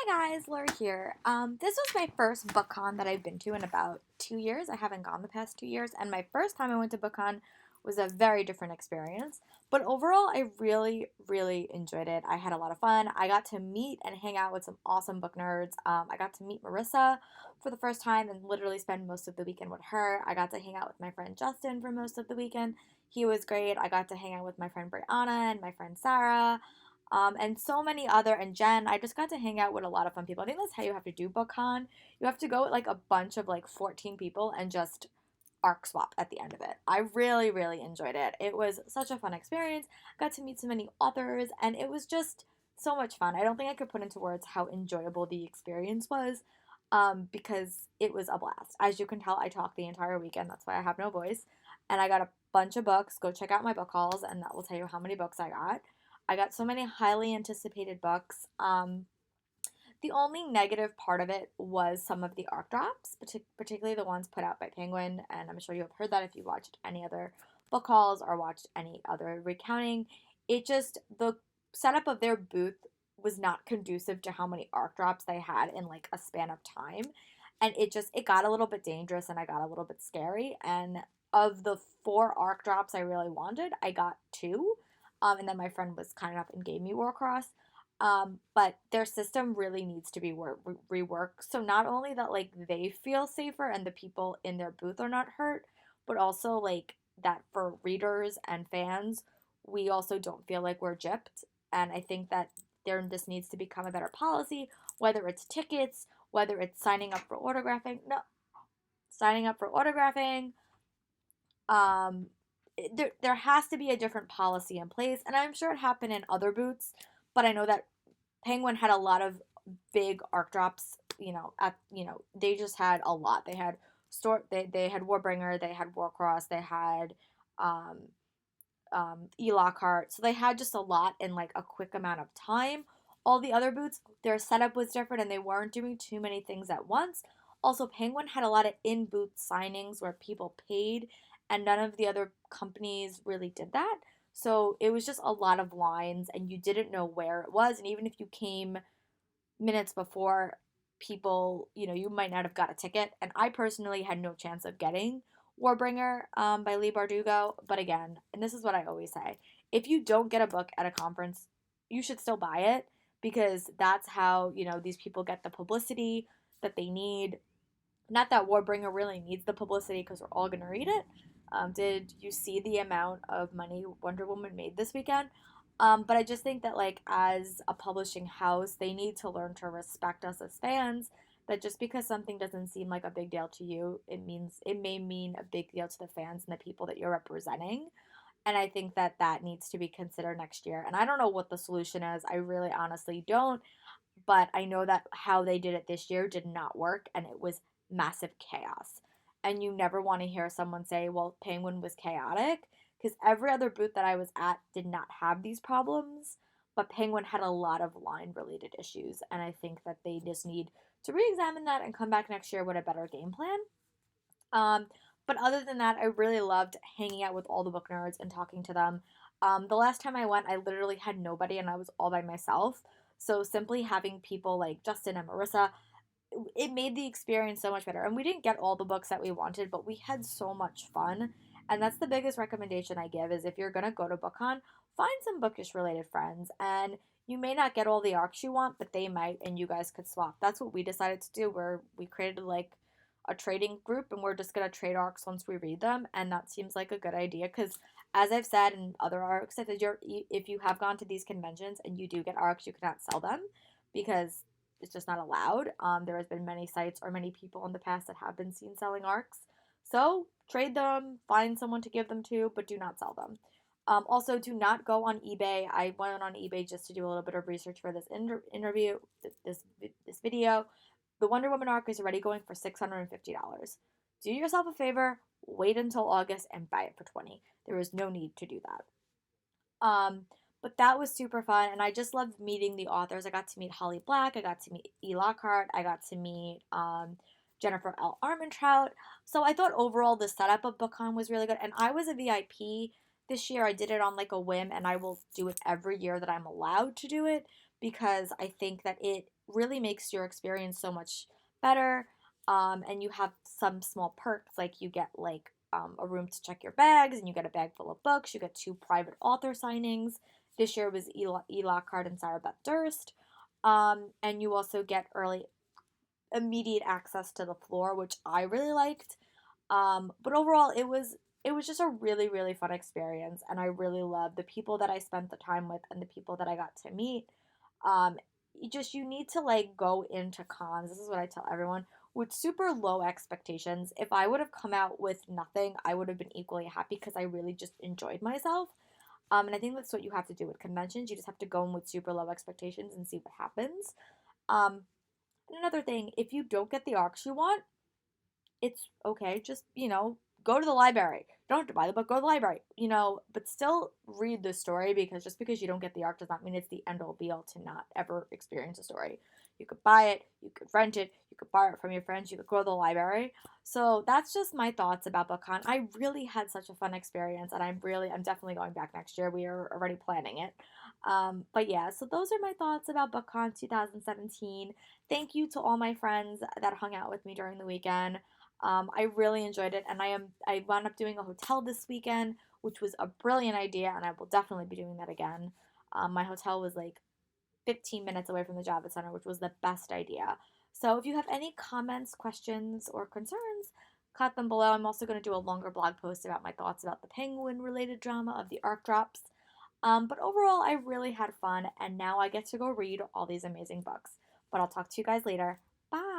Hi guys, Laura here. This was my first BookCon that I've been to in about 2 years. I haven't gone the past 2 years, and my first time I went to BookCon was a very different experience. But overall, I really, really enjoyed it. I had a lot of fun. I got to meet and hang out with some awesome book nerds. I got to meet Marissa for the first time and literally spend most of the weekend with her. I got to hang out with my friend Justin for most of the weekend. He was great. I got to hang out with my friend Brianna and my friend Sarah and so many other, and Jen. I just got to hang out with a lot of fun people. I think that's how you have to do BookCon. You have to go with like a bunch of like 14 people and just arc swap at the end of it. I really, really enjoyed it. It was such a fun experience. Got to meet so many authors, and it was just so much fun. I don't think I could put into words how enjoyable the experience was, because it was a blast. As you can tell, I talked the entire weekend. That's why I have no voice. And I got a bunch of books. Go check out my book hauls, and that will tell you how many books I got. I got so many highly anticipated books. The only negative part of it was some of the Ark Drops, particularly the ones put out by Penguin, and I'm sure you have heard that if you watched any other book hauls or watched any other recounting. The setup of their booth was not conducive to how many Ark Drops they had in like a span of time. And it got a little bit dangerous and I got a little bit scary. And of the four Ark Drops I really wanted, I got two. And then my friend was kind enough and gave me Warcross. But their system really needs to be reworked. So not only that, like they feel safer and the people in their booth are not hurt, but also like that for readers and fans, we also don't feel like we're gypped. And I think that this needs to become a better policy, whether it's tickets, whether it's signing up for autographing. No, signing up for autographing. Um, there has to be a different policy in place, and I'm sure it happened in other booths, but I know that Penguin had a lot of big arc drops. They just had a lot. They had they had Warbringer, they had Warcross, they had um Lockhart, so they had just a lot in like a quick amount of time. All the other booths, their setup was different, and they weren't doing too many things at once. Also, Penguin had a lot of in booth signings where people paid, and none of the other companies really did that. So it was just a lot of lines, and you didn't know where it was. And even if you came minutes before, people, you might not have got a ticket. And I personally had no chance of getting Warbringer by Lee Bardugo. But again, and this is what I always say, if you don't get a book at a conference, you should still buy it, because that's how, these people get the publicity that they need. Not that Warbringer really needs the publicity because we're all going to read it. Did you see the amount of money Wonder Woman made this weekend? But I just think that, like, as a publishing house, they need to learn to respect us as fans. That just because something doesn't seem like a big deal to you, it may mean a big deal to the fans and the people that you're representing. And I think that that needs to be considered next year. And I don't know what the solution is. I really honestly don't. But I know that how they did it this year did not work, and it was massive chaos. And you never want to hear someone say, well, Penguin was chaotic, because every other booth that I was at did not have these problems, but Penguin had a lot of line related issues. And I think that they just need to re examine that and come back next year with a better game plan. Um, but other than that, I really loved hanging out with all the book nerds and talking to them. The last time I went, I literally had nobody and I was all by myself. So simply having people like Justin and Marissa, it made the experience so much better. And we didn't get all the books that we wanted, but we had so much fun. And that's the biggest recommendation I give is if you're gonna go to BookCon, find some bookish related friends. And you may not get all the arcs you want, but they might, and you guys could swap. That's what we decided to do, where we created like a trading group, and we're just gonna trade arcs once we read them, and that seems like a good idea. Because as I've said in other arcs, if you have gone to these conventions and you do get arcs, you cannot sell them because it's just not allowed. There has been many sites or many people in the past that have been seen selling arcs. So trade them, find someone to give them to, but do not sell them. Also, do not go on eBay. I went on eBay just to do a little bit of research for this interview, this video. The Wonder Woman arc is already going for $650. Do yourself a favor, wait until August and buy it for 20. There is no need to do that. But that was super fun, and I just loved meeting the authors. I got to meet Holly Black, I got to meet E. Lockhart, I got to meet Jennifer L. Armentrout. So I thought overall the setup of BookCon was really good, and I was a VIP this year. I did it on like a whim, and I will do it every year that I'm allowed to do it, because I think that really makes your experience so much better. And you have some small perks, like you get like a room to check your bags, and you get a bag full of books. You get 2 private author signings. This year was E. Lockhart and Sarah Beth Durst. And you also get immediate access to the floor, which I really liked. But overall, it was just a really really fun experience, and I really loved the people that I spent the time with and the people that I got to meet. You need to like go into cons. This is what I tell everyone, with super low expectations. If I would have come out with nothing, I would have been equally happy because I really just enjoyed myself. And I think that's what you have to do with conventions. You just have to go in with super low expectations and see what happens. Um, Another thing, if you don't get the arcs you want, it's okay. Just, go to the library. Don't have to buy the book, go to the library, but still read the story, because just because you don't get the arc does not mean it's the end all be all to not ever experience a story. You could buy it, you could rent it, you could borrow it from your friends, you could go to the library. So that's just my thoughts about BookCon. I really had such a fun experience, and I'm definitely going back next year. We are already planning it. But yeah, so those are my thoughts about BookCon 2017. Thank you to all my friends that hung out with me during the weekend. I really enjoyed it, and I wound up doing a hotel this weekend, which was a brilliant idea, and I will definitely be doing that again. My hotel was like 15 minutes away from the Javits Center, which was the best idea. So if you have any comments, questions, or concerns, cut them below. I'm also going to do a longer blog post about my thoughts about the penguin related drama of the Ark Drops. But overall, I really had fun, and now I get to go read all these amazing books. But I'll talk to you guys later. Bye!